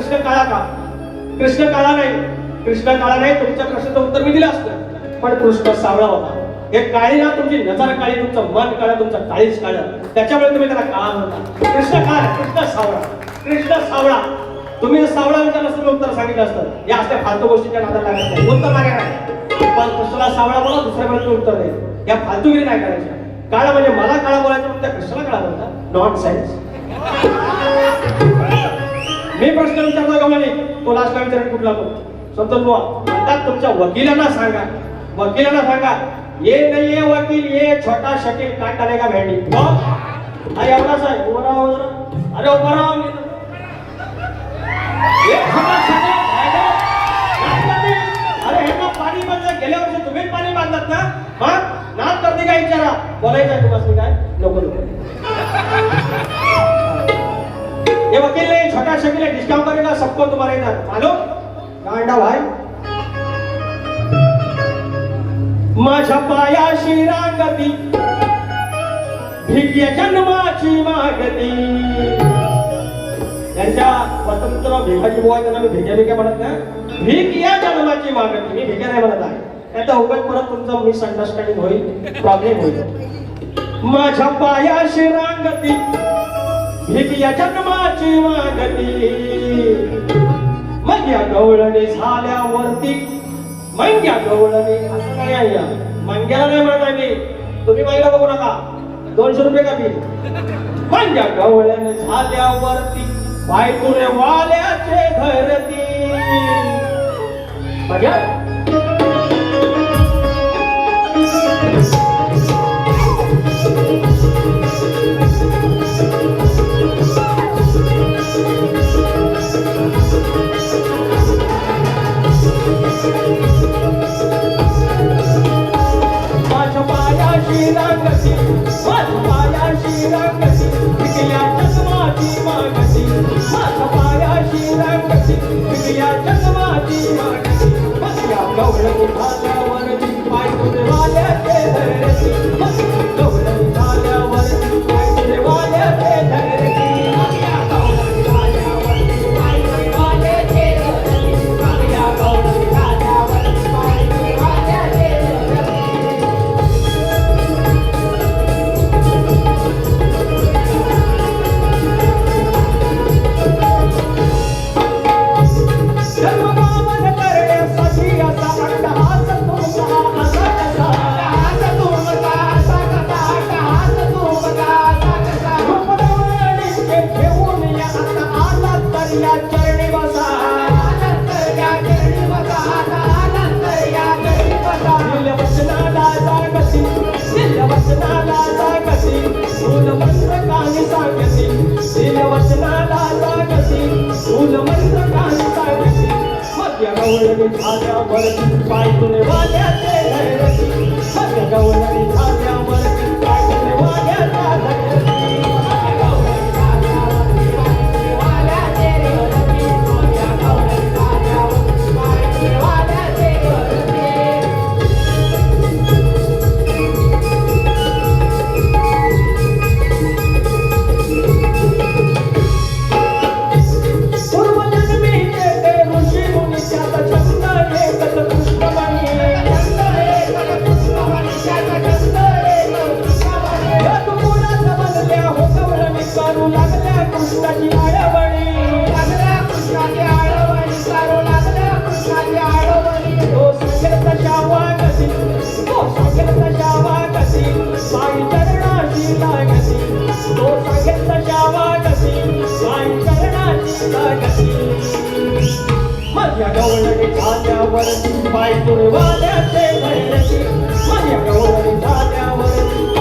कृष्ण काळा का? कृष्ण काळा नाही, कृष्ण काळा नाही. तुमच्या प्रश्नाचं उत्तर मी दिलं असतं, पण कृष्ण सावळा होता. हे काळी ना, तुमची नजर काळी, तुमचं मन काळं, तुमचं काळीच काळं, त्याच्यामुळे तुम्ही त्याला काळा म्हणता. कृष्ण काळा, कृष्ण सावळा, कृष्ण सावळा. तुम्ही जर सावळा विचारलं असतं, उत्तर सांगितलं असतं. या असल्या फालतू गोष्टीच्या नादाला लागत नाही, उत्तर मागे नाही. पण कृष्णाला सावळा बोला, दुसऱ्या वेळेस उत्तर दे. या फालतूगिरी नाही करायच्या. काळा म्हणजे मला काळा बोलायचं, पण त्या कृष्णाला काळा बोलतात. Non sense. मी प्रश्न विचारतो का म्हणे, तो लास्टला विचारेल कुठला तो संतोष बुवा म्हणतात, तुमच्या वकिलांना सांगा, वकिलांना सांगा, ये नाही ये वकील, ये छोटा शकील काट डालेगा भेंडी. हा एवढाच आहे. उभं राहा जरा. अरे उभं राहा. अरे हे ना पाणी बांधलं, गेल्या वर्षी तुम्ही पाणी बांधलात ना, मग नाच करते काय विचारा, बोलायचं आहे तुम्हाला काय? नको नको. ये वकील ने छोटा शकील है, डिस्काउंट करेगा सबको तुम्हारे इधर मालूम? गांडा भाई. माझ्या पायाशी रांगती भिग्य जन्माची मागती. त्यांच्या स्वतंत्र भिकाजी बुवा त्यांना मी भिग्या म्हणत नाही, भीक या जन्माची मागती. मी भिग्या नाही म्हणत आहे. त्याचा उगाच परत तुमचा मिसअंडरस्टँडिंग होईल, प्रॉब्लेम होईल. माझ्या पायाशी रांगती भीक या जन्माची मागती. मग या गवळणी झाल्यावरती, मग या गवळणी मंग्याला नाही म्हणत मी, तुम्ही माहिला बघू नका, 200 रुपये का बिल. मग या गवळणी झाल्यावरती बायकुरे वाल्याचे धरती. झाल्यावर बायकुरे वाल्याचे धरती. माझ्या गवळणी झाल्यावर